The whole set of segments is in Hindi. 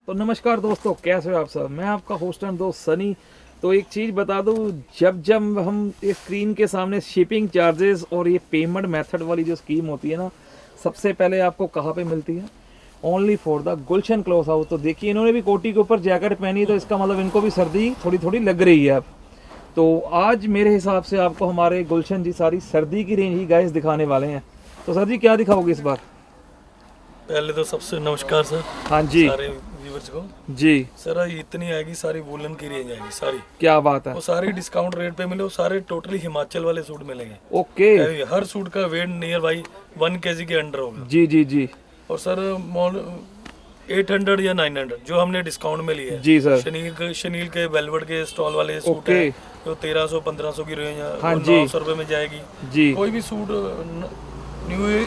तो नमस्कार दोस्तों, कैसे हो आप सब। मैं आपका होस्ट एंड दोस्त सनी। तो एक चीज़ बता दूं, जब हम इस स्क्रीन के सामने शिपिंग चार्जेस और ये पेमेंट मेथड वाली जो स्कीम होती है ना, सबसे पहले आपको कहाँ पे मिलती है? Only for the Gulshan cloth house. तो देखिए, इन्होंने भी कोटी के ऊपर जैकेट पहनी, तो इसका मतलब इनको भी सर्दी थोड़ी थोड़ी लग रही है अब। तो आज मेरे हिसाब से आपको हमारे गुलशन जी सारी सर्दी की रेंज ही गाइस दिखाने वाले हैं। तो सर जी, क्या दिखाओगे इस बार? पहले तो सबसे नमस्कार सर। हाँ जी सारे व्यूवर्स को जी। सर, इतनी आएगी, सारी वूलन की रेंज आएगी सारी। क्या बात है। वो सारी डिस्काउंट रेट पे मिले, वो सारे टोटली हिमाचल वाले सूट मिलेंगे। ओके। हर सूट का वेट नियर बाई 1 kg के अंडर होगा। जी जी जी और सर 800 या 900 जो हमने डिस्काउंट में लिए जी सर। शनील के वेलवेट के स्टॉल वाले सूट ओके। है, जो 1300-1500 की रेंज है, हाँ वो जी 900 रुपये में जाएगी। जी। कोई भी सूट न्यू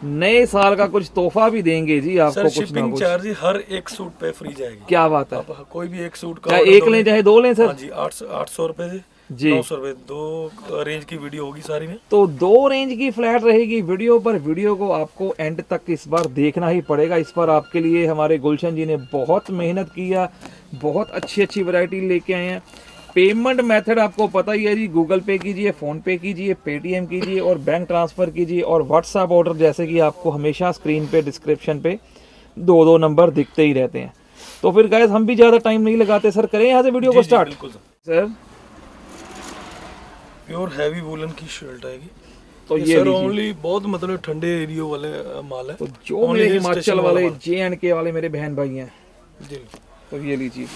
नए साल का कुछ तोहफा भी देंगे जी आपको, सर, कुछ ना शिपिंग कुछ। चार्ज हर एक सूट पे फ्री जाएगी। क्या बात है। आप कोई भी एक सूट का चाहे order एक दोगे- लें चाहे दो लें हाँ सर। जी, 800 रुपए से जी। 900 रुपए, दो रेंज की वीडियो होगी सारी में। तो 2 रेंज की फ्लैट रहेगी वीडियो पर। वीडियो को आपको एंड तक इस बार देखना ही पड़ेगा। इस पर आपके लिए हमारे गुलशन जी ने बहुत मेहनत किया, बहुत अच्छी अच्छी वैरायटी लेके आए हैं। पेमेंट मेथड आपको पता ही है जी, गूगल पे कीजिए, फ़ोन पे कीजिए, पेटीएम कीजिए और बैंक ट्रांसफ़र कीजिए और व्हाट्सएप ऑर्डर, जैसे कि आपको हमेशा स्क्रीन पे डिस्क्रिप्शन पे 2 नंबर दिखते ही रहते हैं। तो फिर गाइस, हम भी ज़्यादा टाइम नहीं लगाते सर, करें यहाँ से वीडियो को स्टार्ट। बिल्कुल sir. Sir pure heavy woollen की शर्ट आएगी। तो ये ये सर लीजिए। ओनली बहुत मतलब ठंडे एरिया वाले माल है। तो जो Only मेरे hill हिमाचल station वाले, वाला माल। JNK वाले मेरे बहन भाई हैं, जी। तो ये लीजिए।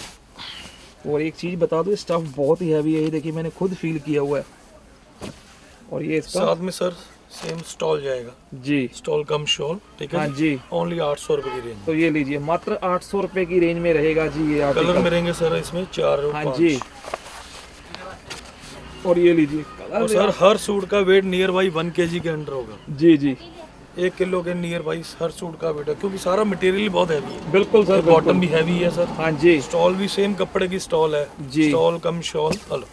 और एक चीज़ बता दो, स्टफ बहुत ही हैवी है, ये देखिए मैंने खुद फील किया हुआ है। और ये इसका साथ में सर सेम स्टॉल जाएगा, जी। स्टॉल कम शॉल, ठीक है हाँ जी। ओनली 800 रुपए की रेंज। तो ये लीजिए, मात्र 800 रुपए की रेंज में रहेगा जी ये कलर आर्टिकल। मिलेंगे सर इसमें 4 और हाँ 5। जी। और ये लीजिए और कलर। सर हर सूट का वेट नियर बाई 1 kg के अंडर होगा। जी जी 1 किलो के नियर बाई हर सूट का वेट है, क्योंकि सारा मटेरियल बहुत हैवी है। बिल्कुल सर, बॉटम भी हैवी है सर। हाँ जी स्टॉल भी सेम कपड़े की स्टॉल है जी। Stall cum shawl. हेलो,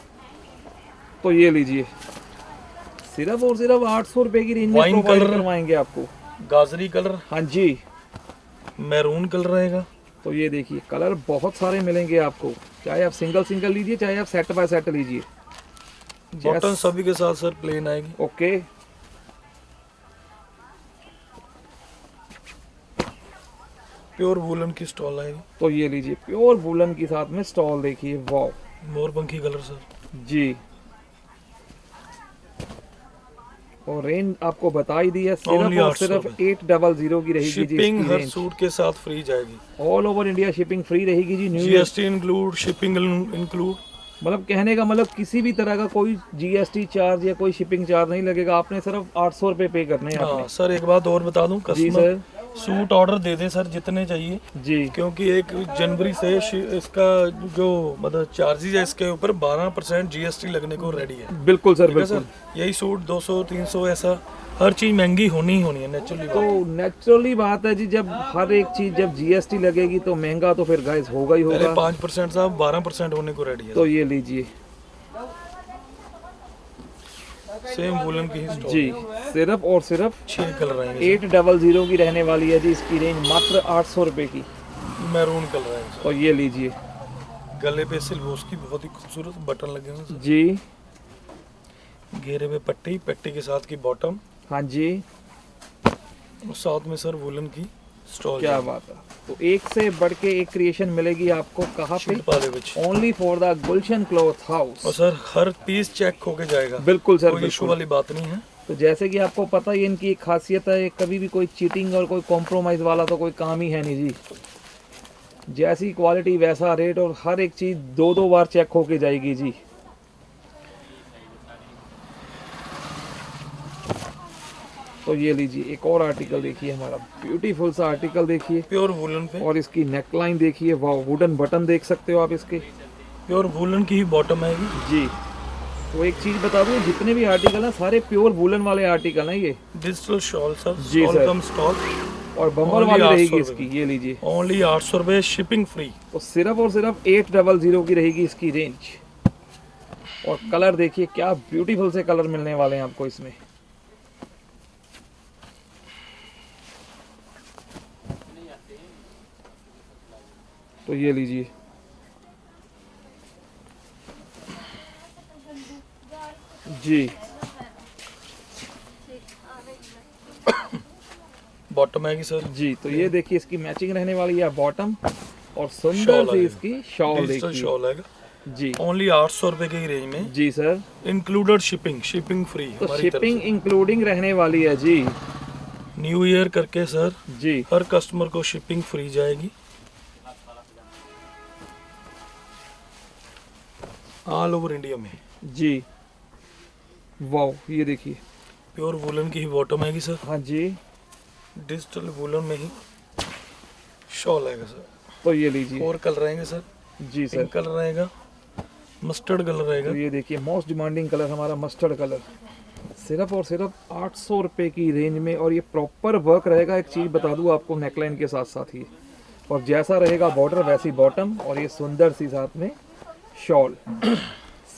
तो ये लीजिए, सिर्फ और सिर्फ 800 रुपए की रेंज में वाइन प्रोवाइड कलर। करवाएंगे आपको। गाजरी कलर, हाँ जी। मैरून कलर रहेगा। तो ये देखिए, कलर बहुत सारे मिलेंगे आपको, चाहे आप सिंगल सिंगल लीजिए, चाहे आप सेट बाय सेट लीजिए। बॉटम सभी के साथ सर प्लेन आएगी। ओके। प्योर वूलन की स्टॉल आएगी। तो ये लीजिए, प्योर वुलन के साथ में स्टॉल देखिए, वाव। मोरपंखी कलर सर। जी। और रेंज आपको बता ही दी है, Only सिर्फ और 800 सिर्फ रुपए। 800 की रहेगी जी शिपिंग इसकी हर रेंज। सूट के साथ फ्री जाएगी। All over India shipping free रहेगी जी। New year, GST include, shipping include. मतलब कहने का मतलब किसी भी तरह का कोई GST चार्ज या कोई शिपिंग चार्ज नहीं लगेगा। आपने सिर्फ 800 रुपए पे करने हैं हाँ आपने। सर, एक बात और बता दूं, जी कस्टमर सर। सूट ऑर्डर दे दे सर जितने चाहिए, जी क्योंकि 1 जनवरी से इसका जो मतलब चार्जेज है, इसके ऊपर 12% GST लगने को रेडी है। बिल्कुल सर, ठीक है बिल्कुल। सर, यही सूट 200-300 ऐसा हर चीज महंगी होनी ही होनी है, नेचुरली। तो नेचुरली बात है जी, जब हर एक चीज जब GST लगेगी तो महंगा तो फिर गाइस होगा ही पहले होगा। 5% साहब 12% होने को रेडी है। तो ये लीजिए सेम वुलन की ही स्टॉल। जी, सिर्फ और सिर्फ 6 कलर आएंगे। 800 की रहने वाली है जी इसकी रेंज, मात्र 800 रुपए की। मैरून कलर आएंगे सर। तो ये लीजिए गले पे सिल्वोस की बहुत ही खूबसूरत बटन लगे हैं सर। जी। घेरे पे पट्टी, पट्टी के साथ की बॉटम, हाँ जी। और साथ में सर वुलन की स्टॉल। क्या बात है। तो एक से बढ़ के एक क्रिएशन मिलेगी आपको, कहाँ पे? शिल्पा दे विच। Only for the Gulshan cloth house. और सर हर पीस चेक होके जाएगा। बिल्कुल सर, कोई इशू बिल्कुल। वाली बात नहीं है। तो जैसे कि आपको पता ही है, इनकी एक खासियत है, कभी भी कोई चीटिंग और कोई कॉम्प्रोमाइज़ वाला तो कोई काम ही है नहीं जी। जैसी क्वालिटी वैसा रेट, और हर एक चीज़ 2 बार चेक होके जाएगी जी। तो ये लीजिए, एक और आर्टिकल देखिए हमारा, ब्यूटीफुल सा आर्टिकल देखिए। प्योर वुलन पे, और इसकी नेकलाइन देखिए, वाह, वुडन बटन देख सकते हो आप इसके। प्योर वुलन की ही बॉटम आएगी। जी। तो एक चीज़ बता दूं, जितने भी आर्टिकल हैं सारे प्योर वुलन वाले आर्टिकल हैं ये। डिजिटल शॉल सर, जी स्टॉल सर। कम स्टॉल। और बम्बल Only वाली 800 रहेगी रुपए इसकी, ये लीजिए। ओनली 800 रुपए, शिपिंग फ्री। तो सिर्फ और सिर्फ 800 की रहेगी इसकी रेंज। और कलर देखिए, क्या ब्यूटीफुल से कलर मिलने वाले हैं आपको इसमें। तो ये लीजिए, जी बॉटम आएगी सर, जी। तो ये देखिए इसकी मैचिंग रहने वाली है बॉटम, और शॉल सुंदर सी आएगा। इसकी शॉल डिजिटल देखिए। शॉल आएगा, जी ओनली 800 रुपए की रेंज में, जी sir. Included shipping, shipping free तो हमारी तरफ शिपिंग इंक्लूडिंग रहने वाली है जी। से। न्यू ईयर करके सर जी हर कस्टमर को शिपिंग फ्री जाएगी, ऑल ओवर इंडिया में। जी, वाओ ये देखिए, प्योर वुलन की ही बॉटम आएगी सर, हाँ जी। डिजिटल वुलन में ही शॉल आएगा सर। तो ये लीजिए, 4 कलर रहेंगे सर, जी सर। पिंक कलर रहेगा, मस्टर्ड कलर रहेगा, तो ये देखिए मोस्ट डिमांडिंग कलर हमारा मस्टर्ड कलर, सिर्फ और सिर्फ 800 रुपये की रेंज में। और ये प्रॉपर वर्क रहेगा, एक चीज़ बता दूँ आपको, नेकलाइन के साथ साथ ही, और जैसा रहेगा बॉर्डर वैसी बॉटम, और ये सुंदर सी साथ में शॉल।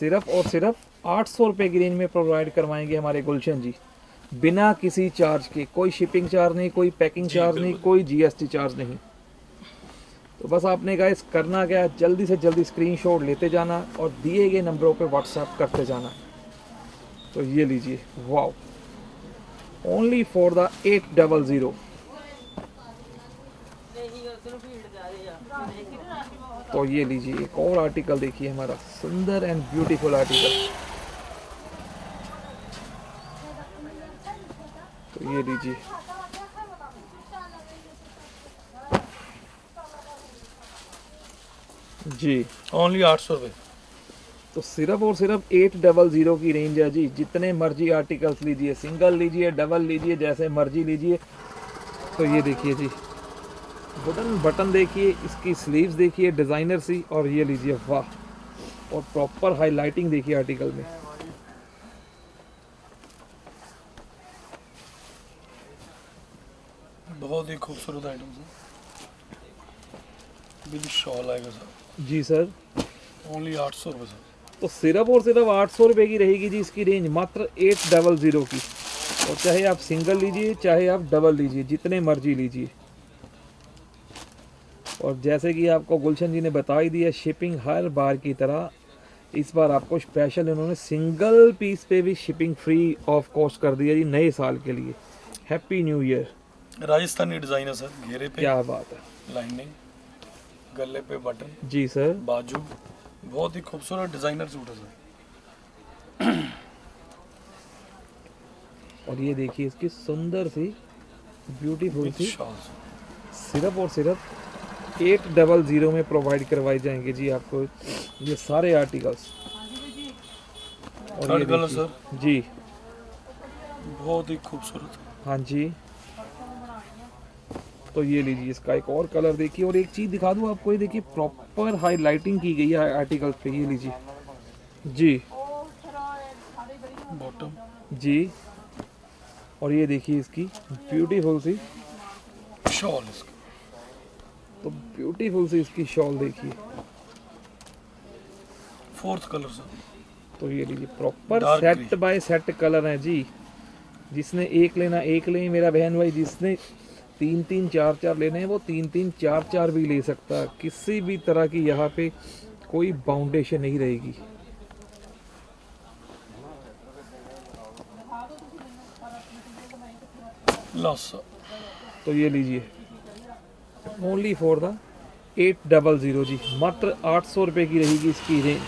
सिर्फ और सिर्फ 800 रुपये की रेंज में प्रोवाइड करवाएंगे हमारे गुलशन जी, बिना किसी चार्ज के। कोई शिपिंग चार्ज नहीं, कोई पैकिंग चार्ज नहीं, कोई जीएसटी चार्ज नहीं। तो बस आपने गाइस करना क्या है, जल्दी से जल्दी स्क्रीनशॉट लेते जाना और दिए गए नंबरों पे व्हाट्सएप करते जाना। तो ये लीजिए, वाओ, ओनली फॉर द 800। तो ये लीजिए एक और आर्टिकल देखिए हमारा, सुंदर एंड ब्यूटीफुल आर्टिकल। तो ये लीजिए, जी ओनली 800 रुपए। तो सिर्फ और सिर्फ 800 की रेंज है जी। जितने मर्जी आर्टिकल्स लीजिए, सिंगल लीजिए, डबल लीजिए, जैसे मर्जी लीजिए। तो ये देखिए जी, बटन देखिए, इसकी स्लीव्स देखिए डिज़ाइनर सी, और ये लीजिए, वाह, और प्रॉपर हाईलाइटिंग देखिए आर्टिकल में। बहुत ही खूबसूरत आइटम सर, विद शॉल आएगा सर, जी सर। ओनली 800 रुपए सर। तो सिर्फ और सिर्फ 800 रुपये की रहेगी जी इसकी रेंज, मात्र 800 की। और चाहे आप सिंगल लीजिए, चाहे आप डबल लीजिए, जितने मर्जी लीजिए। और जैसे कि आपको गुलशन जी ने बता ही दिया, शिपिंग हर बार की तरह इस बार आपको स्पेशल इन्होंने सिंगल पीस पे भी शिपिंग फ्री ऑफ कॉस्ट कर दिया जी, नए साल के लिए। Happy new year. Rajasthani design है सर, घेरे पे क्या बात है, लाइनिंग, गले पे बटन, जी सर। बाजू, बहुत ही खूबसूरत डिजाइनर सूट है सर। और ये देखिए इसकी सुंदर सी ब्यूटीफुल विद सी, शॉल सिर्फ और सिर्फ 800 में प्रोवाइड करवाई जाएंगे जी आपको ये सारे आर्टिकल्स। और थर्ड ये कलर देखिए, सर, जी बहुत ही खूबसूरत। हाँ जी। तो ये लीजिए, इसका एक और कलर देखिए। और एक चीज़ दिखा दूँ आपको, ये देखिए प्रॉपर हाईलाइटिंग की गई है आर्टिकल पे, ये लीजिए जी, बॉटम, जी। और ये देखिए इसकी ब्यूटीफुल सी, शॉल इसका, तो ब्यूटीफुल सी इसकी शॉल देखिए। फोर्थ कलर सर, तो ये लीजिए, proper Dark set green। By set colour है जी। जिसने एक लेना एक ले मेरा बहन भाई, जिसने 3-3 4-4 लेने हैं वो 3-3 4-4 भी ले सकता है। किसी भी तरह की यहाँ पे कोई बाउंडेशन नहीं रहेगी। लास्ट सर, तो ये लीजिए, ओनली फॉर द 800 जी, मात्र 800 रुपये की रहेगी इसकी रेंज।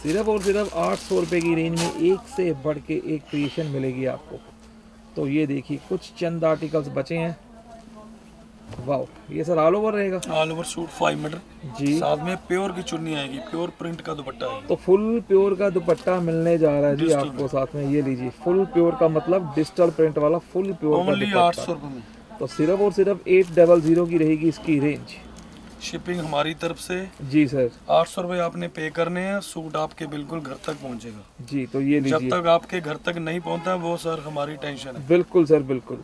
सिर्फ और सिर्फ 800 रुपये की रेंज में एक से बढ़ के एक क्रिएशन मिलेगी आपको। तो ये देखिए कुछ चंद आर्टिकल्स बचे हैं। वाह, ये सर ऑल ओवर रहेगा ऑल ओवर सूट 5 मीटर, जी। साथ में प्योर की चुन्नी आएगी, प्योर प्रिंट का दुपट्टा आएगा। तो फुल प्योर का दुपट्टा मिलने जा रहा है जी डिजिटल आपको साथ में। ये लीजिए, फुल प्योर का मतलब डिजिटल प्रिंट वाला फुल प्योर का ओनली दुपट्टा। 800 रुपए में। तो सिर्फ और सिर्फ 800 की रहेगी इसकी रेंज। शिपिंग हमारी तरफ से जी सर, 800 रुपए आपने पे करने हैं, सूट आपके बिल्कुल घर तक पहुंचेगा। जी। तो ये जब लीजिए, तक आपके घर तक नहीं पहुंचता वो सर हमारी टेंशन है। बिल्कुल सर, बिल्कुल।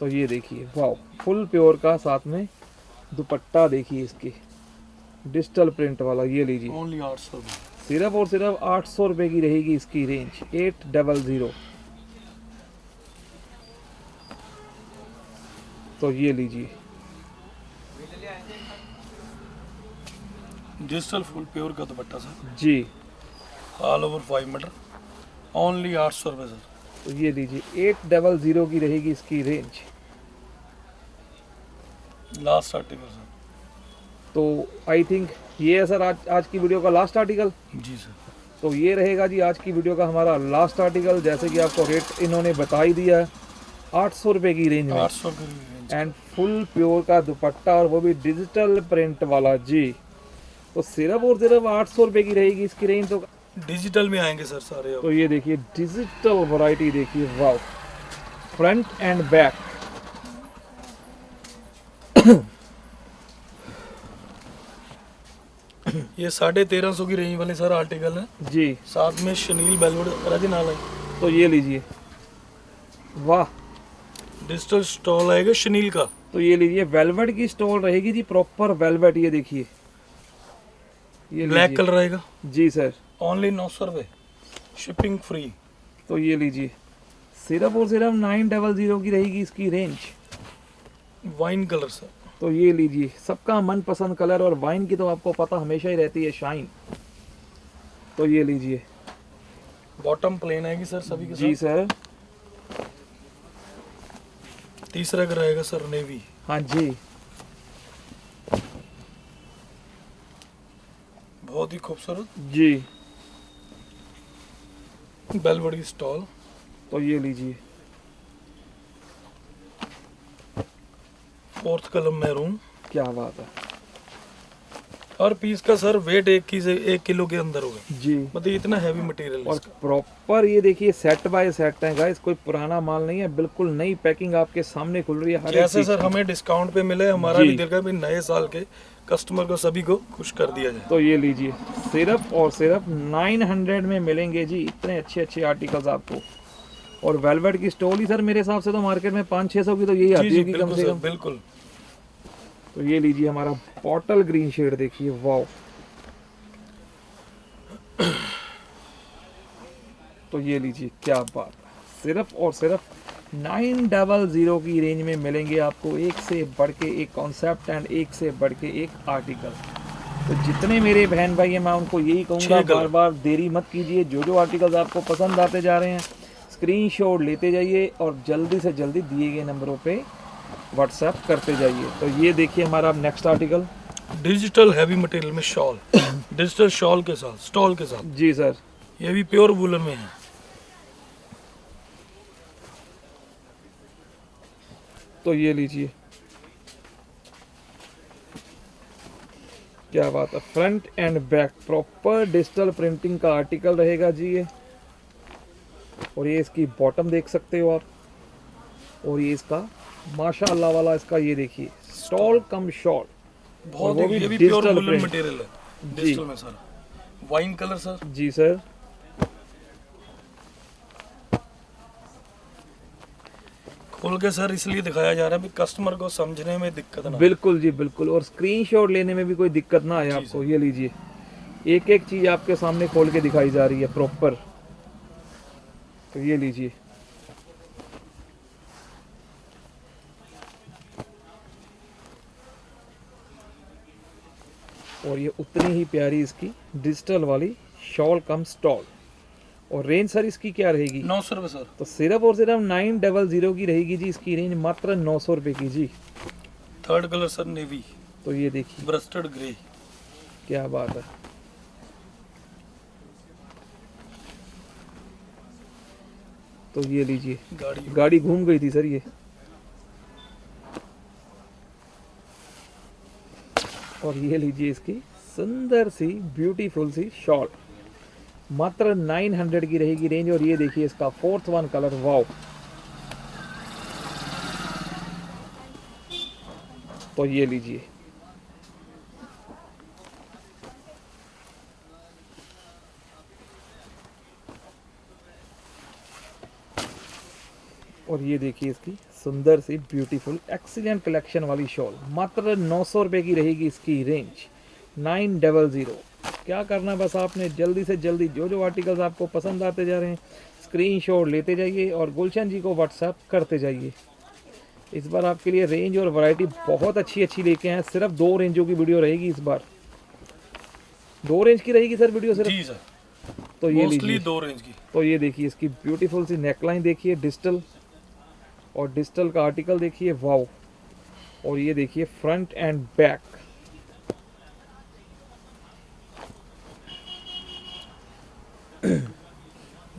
तो ये देखिए, वाह, फुल प्योर का साथ में दुपट्टा देखिए इसकी, डिजिटल प्रिंट वाला। ये लीजिए, ओनली 800 रुपए। सिर्फ और सिर्फ 800 रुपये की रहेगी इसकी रेंज, 800। तो ये लीजिए, डिजिटल फुल प्योर का दुपट्टा सर, जी। ऑल ओवर 5 मीटर, ओनली 800 रुपये सर। तो ये लीजिए 800 की रहेगी इसकी रेंज। Last article sir. तो आई थिंक ये है सर आज की वीडियो का लास्ट आर्टिकल। जी सर। तो ये रहेगा जी आज की वीडियो का हमारा लास्ट आर्टिकल। जैसे कि आपको रेट इन्होंने बता ही दिया है, 800 रुपये की रेंज में 800 की रेंज। एंड फुल प्योर का दुपट्टा, और वो भी डिजिटल प्रिंट वाला जी। तो सिर्फ और सिर्फ 800 रुपये की रहेगी इसकी रेंज। तो डिजिटल में आएंगे सर सारे अब। तो ये देखिए डिजिटल वैरायटी देखिए, वाव, फ्रंट एंड बैक। ये 1350 की रेंज वाले सर आर्टिकल है जी। साथ में शनील बेलवेट राजी नाल है। तो ये लीजिए, वाह। डिजिटल स्टॉल आएगा शनील का। तो ये लीजिए वेलवेट की स्टॉल रहेगी जी, प्रॉपर वेलवेट। ये देखिए, ये ब्लैक लीजिए। कलर आएगा जी सर। ओनली 900 रुपये, शिपिंग फ्री। तो ये लीजिए सिर्फ और सिर्फ 900 की रहेगी इसकी रेंज। Wine colour sir. तो ये लीजिए सबका मनपसंद कलर, और वाइन की तो आपको पता हमेशा ही रहती है, शाइन। तो ये लीजिए, बॉटम प्लेन आएगी सर सभी के जी साथ। सर। तीसरा कलर आएगा सर नेवी। हाँ जी। बहुत ही खूबसूरत जी। बेलवेट की स्टॉल। तो ये लीजिए, फोर्थ कलर मैरून। क्या बात है। हर पीस का सर वेट 1 किलो के अंदर होगा, जी। मतलब इतना हैवी मटेरियल है और इसका। प्रॉपर ये देखिए सेट बाय सेट है गाइस, कोई पुराना माल नहीं है, बिल्कुल नई पैकिंग आपके सामने खुल रही है। हर एक जैसे चीज। सर हमें डिस्काउंट पे मिले, हमारा जी। भी दिल का भी नए साल के कस्टमर को सभी को खुश कर दिया जाए। तो ये लीजिए सिर्फ और सिर्फ 900 में मिलेंगे जी इतने अच्छे अच्छे आर्टिकल्स आपको। और वेलवेट की स्टॉल ही सर मेरे हिसाब से तो मार्केट में 500-600 की तो यही जी आती जी होगी कम बिल्कुल से सर, कम। बिल्कुल। तो ये लीजिए हमारा बॉटल ग्रीन शेड देखिए, वाओ। तो ये लीजिए, क्या बात है। सिर्फ और सिर्फ 900 की रेंज में मिलेंगे आपको एक से बढ़ के एक कॉन्सेप्ट एंड एक से बढ़ के एक आर्टिकल। तो जितने मेरे बहन भाई हैं मैं उनको यही कहूँगा, बार बार देरी मत कीजिए। जो जो आर्टिकल्स आपको पसंद आते जा रहे हैं स्क्रीनशॉट लेते जाइए और जल्दी से जल्दी दिए गए नंबरों पे व्हाट्सएप करते जाइए। तो ये देखिए हमारा next article. Digital heavy material में शॉल, डिजिटल शॉल के साथ, स्टॉल के साथ। जी सर। ये भी प्योर वूलन में है। तो ये लीजिए, क्या बात है। Front end back proper digital printing का आर्टिकल रहेगा जी ये। और ये इसकी बॉटम देख सकते हो आप, और ये इसका माशाअल्लाह वाला इसका ये देखिए स्टॉल कम शॉल। बहुत वो ही भी ये भी pure digital woollen print। Material है डिजिटल में सर। Wine colour sir. जी सर। खोल के सर इसलिए दिखाया जा रहा है कि कस्टमर को समझने में दिक्कत ना हो। बिल्कुल जी बिल्कुल, और स्क्रीनशॉट लेने में भी कोई दिक्कत ना आए जी आपको। ये लीजिए एक एक चीज आपके सामने खोल के दिखाई जा रही है प्रॉपर। तो ये लीजिए, और ये उतनी ही प्यारी इसकी डिजिटल वाली शॉल कम स्टॉल। और रेंज सर इसकी क्या रहेगी? 900 रुपये सर। तो सिर्फ और सिर्फ 900 की रहेगी जी इसकी रेंज, मात्र 900 रुपये की जी। थर्ड कलर सर नेवी, तो ये देखिए ब्रस्टेड ग्रे। क्या बात है। तो ये लीजिए, गाड़ी घूम गई थी सर ये। और ये लीजिए इसकी सुंदर सी ब्यूटीफुल सी शॉल, मात्र 900 की रहेगी रेंज। और ये देखिए इसका फोर्थ वन कलर, वाओ। तो ये लीजिए, और ये देखिए इसकी सुंदर सी ब्यूटीफुल एक्सीलेंट कलेक्शन वाली शॉल, मात्र 900 रुपये की रहेगी इसकी रेंज, 900। क्या करना है बस आपने जल्दी से जल्दी जो जो आर्टिकल्स आपको पसंद आते जा रहे हैं स्क्रीनशॉट लेते जाइए और गुलशन जी को व्हाट्सएप करते जाइए। इस बार आपके लिए रेंज और वैरायटी बहुत अच्छी अच्छी लेके आए हैं। सिर्फ 2 रेंजों की वीडियो रहेगी इस बार, 2 रेंज की रहेगी सर वीडियो सिर्फ। जी सर, तो ये मोस्टली लीजिए, 2 रेंज की। तो ये देखिए इसकी ब्यूटीफुल सी नेकलाइन देखिए डिजिटल, और डिजिटल का आर्टिकल देखिए, वाव। और ये देखिए front end back,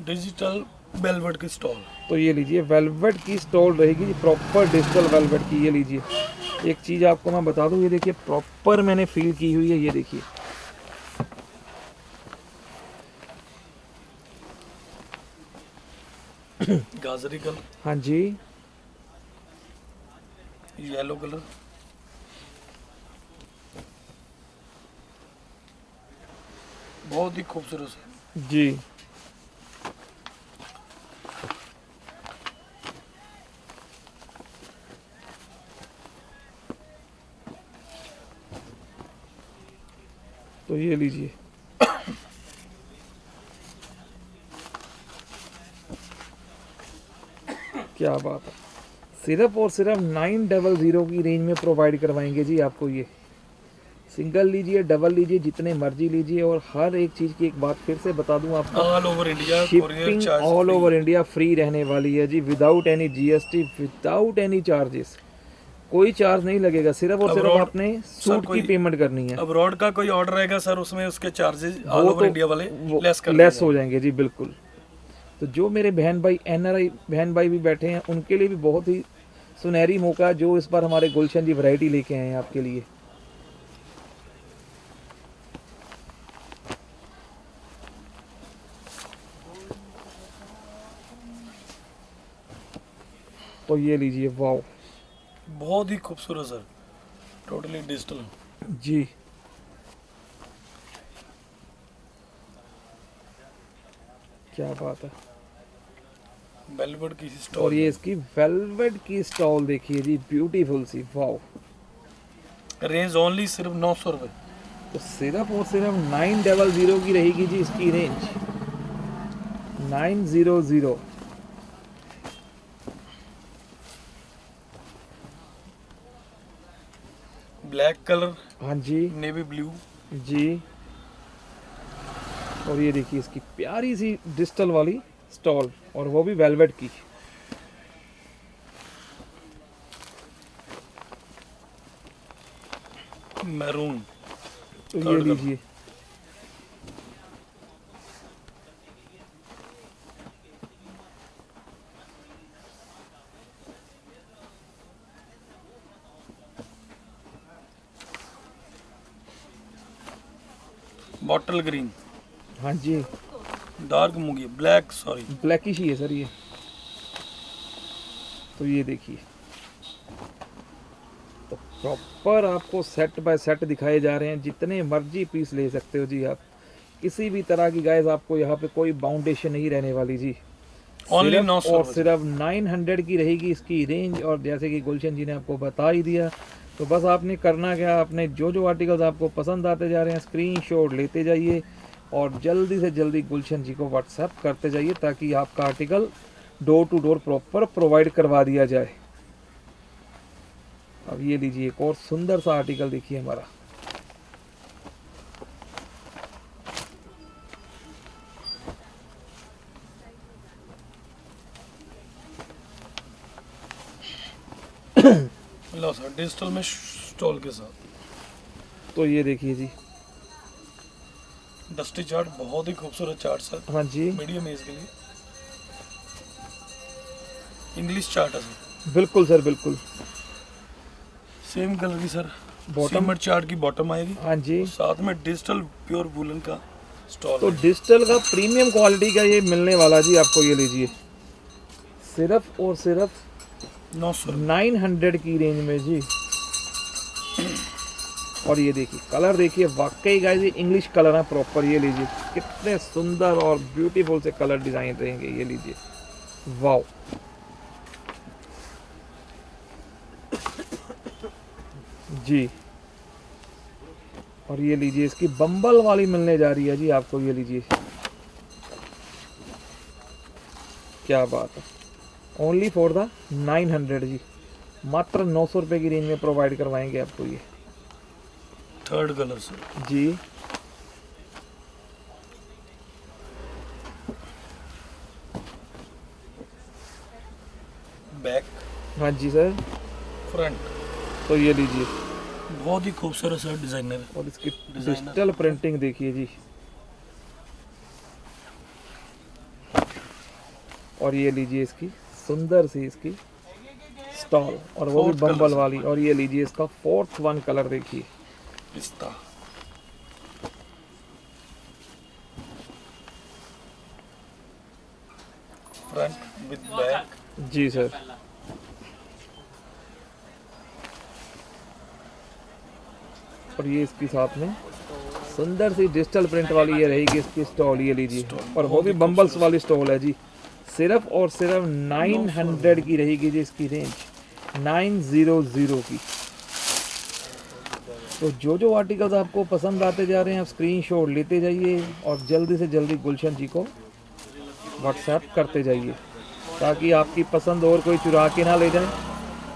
digital velvet की स्टॉल। तो ये लीजिए वेलवेट की स्टॉल रहेगी जी, प्रॉपर डिजिटल वेलवेट की। ये लीजिए, एक चीज़ आपको मैं बता दूं, ये देखिए प्रॉपर मैंने फील की हुई है, ये देखिए। गाजरी कलर, हाँ जी, येलो कलर, बहुत ही खूबसूरत है। जी। तो ये लीजिए, क्या बात है। सिर्फ और सिर्फ 900 की रेंज में प्रोवाइड करवाएंगे जी आपको ये। सिंगल लीजिए, डबल लीजिए, जितने मर्जी लीजिए। और हर एक चीज़ की एक बात फिर से बता दूं आपको, all over India courier shipping charge all over India free रहने वाली है जी, without any GST, without any charges. कोई चार्ज नहीं लगेगा, सिर्फ और सिर्फ Abroad, आपने सूट की पेमेंट करनी है। अब्रॉड का कोई ऑर्डर रहेगा सर, उसमें उसके चार्जेस ऑल वो ओवर तो इंडिया वाले लेस कर लेस हो जाएंगे जी, बिल्कुल। तो जो मेरे बहन भाई एनआरआई बहन भाई भी बैठे हैं, उनके लिए भी बहुत ही सुनहरी मौका है, जो इस बार हमारे गुलशन जी वैरायटी लेके आए हैं आपके लिए। तो ये लीजिए, वाओ बहुत ही खूबसूरत सर, टोटली डिजिटल। जी। क्या बात है। वेलवेट की और स्टॉल, ये इसकी वेलवेट की स्टॉल देखिए जी, ब्यूटीफुल सी, वाओ। रेंज ओनली सिर्फ 900 रुपये। तो सिर्फ और सिर्फ 900 की रहेगी जी इसकी रेंज, 900। ब्लैक कलर, हाँ जी, नेवी ब्लू, जी। और ये देखिए इसकी प्यारी सी डिजिटल वाली स्टॉल, और वो भी वेलवेट की। मैरून, तो ये Third लीजिए, बॉटल ग्रीन, हाँ जी, डार्क मूंगी, ब्लैक सॉरी, ब्लैकिश ही है सर ये। तो ये देखिए, तो प्रॉपर आपको सेट बाय सेट दिखाए जा रहे हैं, जितने मर्जी पीस ले सकते हो जी आप। किसी भी तरह की गाइस आपको यहाँ पे कोई बाउंडेशन नहीं रहने वाली जी। ओनली सिर्फ 900 और सिर्फ 900 की रहेगी इसकी रेंज। और जैसे कि गुलशन जी ने आपको बता ही दिया, तो बस आपने करना क्या, आपने जो जो आर्टिकल्स आपको पसंद आते जा रहे हैं स्क्रीनशॉट लेते जाइए, और जल्दी से जल्दी गुलशन जी को व्हाट्सएप करते जाइए, ताकि आपका article door to door proper provide करवा दिया जाए। अब ये लीजिए, एक और सुंदर सा आर्टिकल देखिए हमारा। लो सर, डिजिटल में स्टॉल के साथ। तो ये देखिए जी, डस्टी चार्ट, बहुत ही खूबसूरत चार्ट सर, हाँ जी, मीडियम एज के लिए। इंग्लिश चार्ट है सर, बिल्कुल सर, बिल्कुल। सेम कलर की सर, बॉटम, सीमेंट चार्ट की बॉटम आएगी, हाँ जी। साथ में डिजिटल प्योर वूलन का स्टॉल तो है। डिजिटल का प्रीमियम क्वालिटी का ये मिलने वाला जी आपको, ये लीजिए सिर्फ और सिर्फ 900 900 की रेंज में जी। और ये देखिए कलर देखिए, वाकई गाइस ये इंग्लिश कलर है प्रॉपर। ये लीजिए कितने सुंदर और ब्यूटीफुल से कलर डिजाइन रहेंगे, ये लीजिए, वाओ। जी। और ये लीजिए इसकी बम्बल वाली मिलने जा रही है जी आपको, ये लीजिए, क्या बात है। ओनली फॉर द 900 जी। मात्र 900 रुपये की रेंज में प्रोवाइड करवाएंगे आपको ये। Third colour sir. जी बैक, हाँ जी सर। फ्रंट, तो ये लीजिए, बहुत ही खूबसूरत सर डिजाइनर। और इसकी डिजाइनर। डिजिटल प्रिंटिंग देखिए जी। और ये लीजिए इसकी सुंदर सी इसकी स्टॉल, और वो भी Fourth colour बम्बल से। वाली। और ये लीजिए इसका 4th वन कलर देखिए। पिस्ता, फ्रंट विद बैक, जी सर। और ये इसके साथ में सुंदर सी डिजिटल प्रिंट वाली ये रहेगी इसकी स्टॉल, ये लीजिए। Stall, और वो बहुत भी ही बम्बल्स खूबसूरत। वाली स्टॉल है जी। सिर्फ और सिर्फ 900 की रहेगी जी इसकी रेंज, 900 की। तो जो आर्टिकल्स आपको पसंद आते जा रहे हैं, आप स्क्रीनशॉट लेते जाइए और जल्दी से जल्दी गुलशन जी को व्हाट्सएप करते जाइए, ताकि आपकी पसंद और कोई चुरा के ना ले जाए,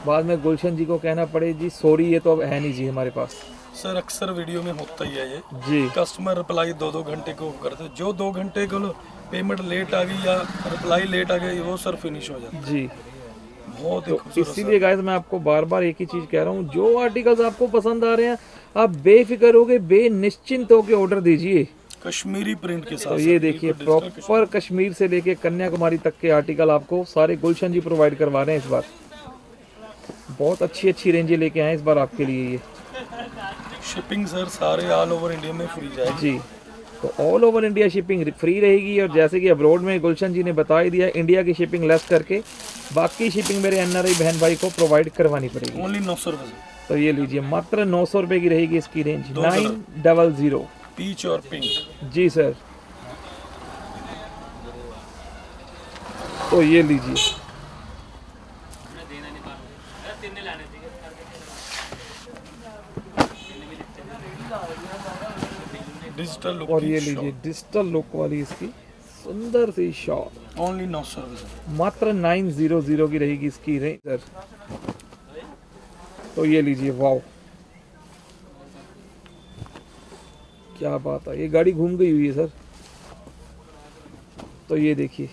बाद में गुलशन जी को कहना पड़े जी सॉरी ये तो अब है नहीं जी हमारे पास। सर अक्सर वीडियो में होता ही है ये, जी कस्टमर रिप्लाई 2-2 घंटे को करते, जो 2 घंटे को पेमेंट लेट आ गई या रिप्लाई लेट आ गई वो सर फिनिश हो जाता जी। है। बहुत ही तो खूबसूरत इसीलिए गाइस मैं आपको बार बार एक ही चीज कह रहा हूँ, जो आर्टिकल्स आपको पसंद आ रहे हैं आप बेफिक्र होके बेनिश्चिंत होके ऑर्डर दीजिए। कश्मीरी प्रिंट के साथ। तो सर, ये देखिए बिल्कुल डिजिटल प्रॉपर कश्मीर से लेके कन्याकुमारी तक के आर्टिकल आपको सारे गुलशन जी प्रोवाइड करवा रहे हैं इस बार। बहुत अच्छी अच्छी रेंजें लेके आए इस बार आपके लिए ये। शिपिंग सर सारे ऑल ओवर इंडिया में फ्री जाएगी। जी, तो all over India shipping free रहेगी। और जैसे कि अब्रॉड में गुलशन जी ने बता ही दिया, इंडिया की शिपिंग लेस करके बाकी शिपिंग मेरे एनआरआई बहन भाई को प्रोवाइड करवानी पड़ेगी। ओनली 900 रुपये सर। तो ये लीजिए मात्र 900 रुपये की रहेगी इसकी रेंज, दो कलर। 900। पीच और पिंक। जी सर। तो ये लीजिए, डिजिटल लुक। और ये लीजिए डिजिटल लुक वाली इसकी सुंदर सी शॉल, ओनली 900 रुपये सर। मात्र 900 की रहेगी इसकी रेंज सर। तो ये लीजिए, वाओ क्या बात है, ये गाड़ी घूम गई हुई है सर। तो ये देखिए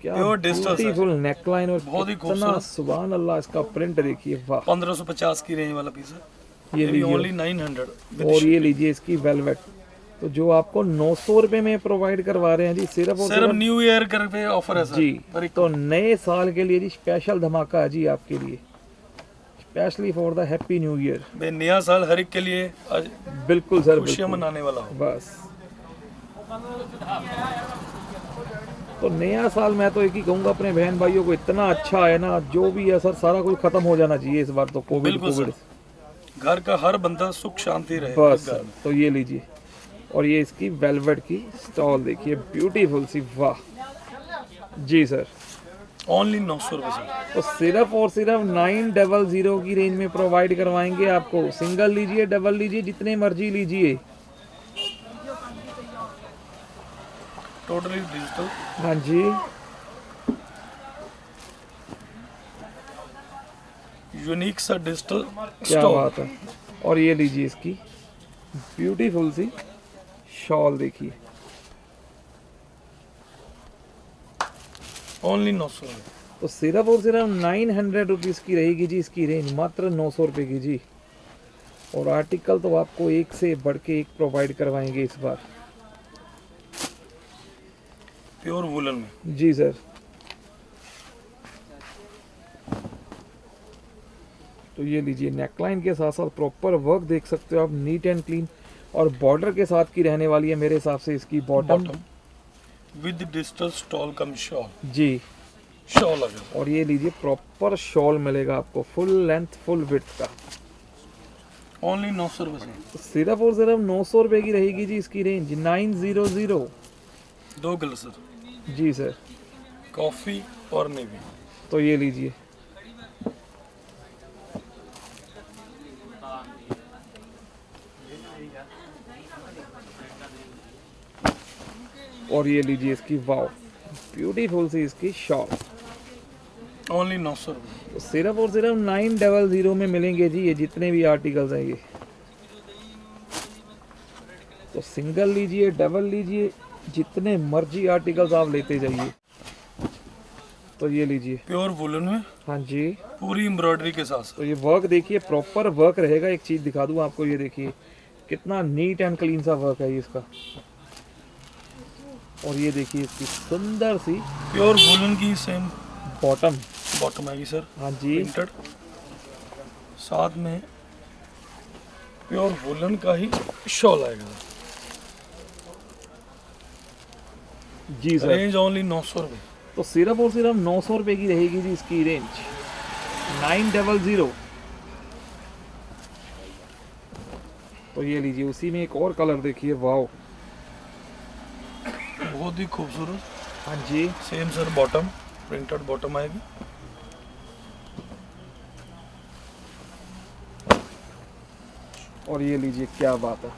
क्या Pure digital sir। Beautiful neckline, और बहुत ही कितना खूबसूरत। सुभान अल्लाह इसका प्रिंट देखिए, वाह। 1550 की रेंज वाला पीस है। ये ये भी लीजिए, ओनली 900 और ये लीजिए इसकी वेलवेट, तो जो आपको 900 रुपये में प्रोवाइड करवा रहे हैं जी, सिर्फ और सिर्फ सिर्फ न्यू ईयर कर पे ऑफर है सर। जी। पर तो नए साल के लिए जी स्पेशल धमाका है जी आपके लिए, specially for the happy new year. बे नया साल हर एक के लिए आज बिल्कुल सर, खुशियां बिल्कुल। मनाने वाला हो। बस तो नया साल मैं तो एक ही कहूँगा अपने बहन भाइयों को, इतना अच्छा है ना, जो भी है सर सारा कुछ खत्म हो जाना चाहिए इस बार तो, कोविड बिल्कुल कोविड। सर। घर का हर बंदा सुख शांति रहे बस घर सर। में। तो ये लीजिए, और ये इसकी वेलवेट की स्टॉल देखिए, ब्यूटीफुल सी, वाह जी सर। ओनली 900 रुपये सर। तो सिर्फ और सिर्फ 900 की रेंज में प्रोवाइड करवाएंगे आपको। सिंगल लीजिए, डबल लीजिए, जितने मर्जी लीजिए। Totally digital. हाँ जी, यूनिक सा डिजिटल क्या स्टॉल। बात है। और ये लीजिए इसकी ब्यूटीफुल सी शॉल देखिए, ओनली 900 रुपये। तो सिर्फ और सिर्फ 900 रुपीज़ की रहेगी जी इसकी रेंज, मात्र 900 रुपये की जी। और आर्टिकल तो आपको एक से बढ़ के एक प्रोवाइड करवाएंगे इस बार। प्योर वुलन में। जी सर। तो ये लीजिए, नेकलाइन के साथ साथ प्रॉपर वर्क देख सकते हो आप, नीट एंड क्लीन, और बॉर्डर के साथ की रहने वाली है मेरे हिसाब से इसकी bottom. With digital stole cum shawl. जी, शॉल अगर। और ये लीजिए प्रॉपर शॉल मिलेगा आपको, फुल लेंथ फुल विड्थ का। ओनली 900 रुपये सर। तो सिर्फ और सिर्फ 900 रुपये की रहेगी जी इसकी रेंज, 900। 2 कलर सर, जी सर। कॉफी और नेवी। तो ये लीजिए, और ये लीजिए इसकी, वाओ ब्यूटीफुल सी इसकी शॉल। ओनली 900 रुपये। तो सिर्फ और सिर्फ 900 में मिलेंगे जी ये जितने भी आर्टिकल्स हैं ये। तो सिंगल लीजिए, डबल लीजिए, जितने मर्जी आर्टिकल्स आप लेते जाइए। तो ये लीजिए, प्योर वुलन में हाँ जी। पूरी एम्ब्रॉयडरी के साथ। तो ये वर्क देखिए, प्रॉपर वर्क रहेगा। एक चीज़ दिखा दूँ आपको, ये देखिए कितना नीट एंड क्लीन सा वर्क है ये इसका। और ये देखिए इसकी सुंदर सी प्योर वुलन की सेम बॉटम आएगी सर, हाँ जी। प्रिंटेड, साथ में प्योर वुलन का ही शॉल आएगा। जी सर। रेंज ओनली 900 रुपये। तो सिर्फ और सिर्फ 900 रुपये की रहेगी जी इसकी रेंज, 900। तो ये लीजिए, उसी में एक और कलर देखिए, वाओ, बहुत ही खूबसूरत। हाँ जी। Same sir bottom, printed bottom आएगी। और ये लीजिए, क्या बात है,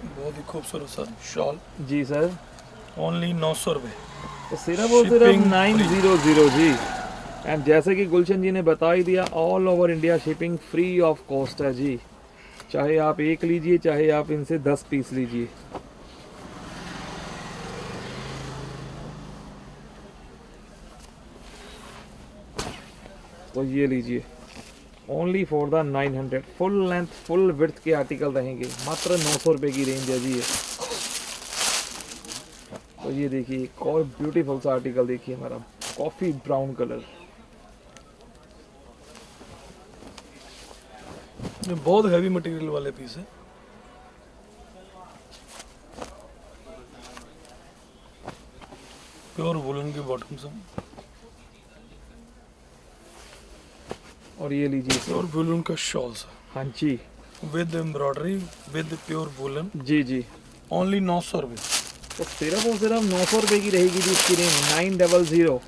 बहुत ही खूबसूरत सर शॉल, जी सर। ओनली 900 रुपये। तो सिर्फ और सिर्फ Shipping 900 जी। एंड जैसे कि गुलशन जी ने बता ही दिया, all over India shipping free of cost है जी। चाहे आप एक लीजिए, चाहे आप इनसे 10 पीस लीजिए। तो ये लीजिए, only for the 900, full length full width के आर्टिकल रहेंगे, मात्र 900 रुपये की रेंज है जी ये। तो ये देखिए एक और ब्यूटीफुल सा आर्टिकल देखिए, हमारा कॉफी ब्राउन कलर। ये बहुत हैवी मटेरियल वाले पीस है। प्योर वुलन की बॉटम से, और ये लीजिए, प्योर वुलन का शॉल सर, हाँ जी, with embroidery, with pure woollen, जी जी। ओनली 900 रुपये। तो सिर्फ और सिर्फ 900 रुपये की रहेगी जी इसकी रेंज, 900।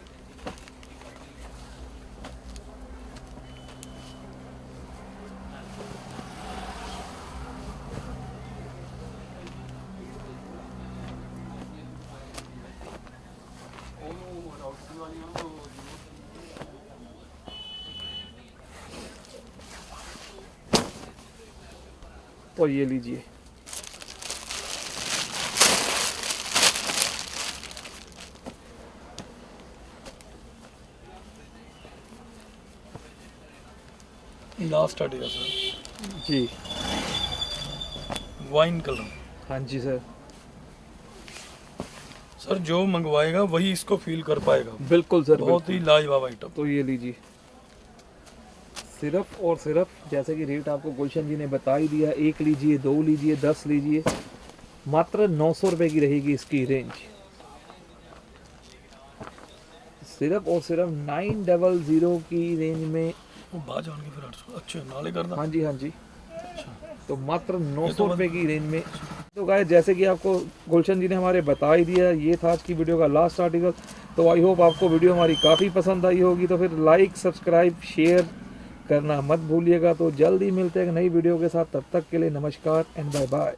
तो ये लीजिए, लास्ट आर्टिकल सर, जी वाइन कलर। हाँ जी सर, सर जो मंगवाएगा वही इसको फील कर पाएगा। बिल्कुल सर, बहुत ही लाजवाब आइटम। तो ये लीजिए, सिर्फ और सिर्फ जैसे कि रेट आपको गुलशन जी ने बता ही दिया, एक लीजिए, 2 लीजिए, 10 लीजिए, मात्र 900 रुपये की रहेगी इसकी रेंज। सिर्फ और सिर्फ 900 की रेंज में, वो बाज आन के फिर 800 अच्छे नाले करना। हाँ जी हाँ जी। अच्छा, तो मात्र 900 तो रुपये की रेंज में। तो गाइस, जैसे कि आपको गुलशन जी ने हमारे बता ही दिया, ये था आज की वीडियो का लास्ट आर्टिकल। तो आई होप आपको वीडियो हमारी काफ़ी पसंद आई होगी। तो फिर लाइक, सब्सक्राइब, शेयर करना मत भूलिएगा। तो जल्दी मिलते हैं एक नई वीडियो के साथ, तब तक के लिए नमस्कार एंड बाय बाय।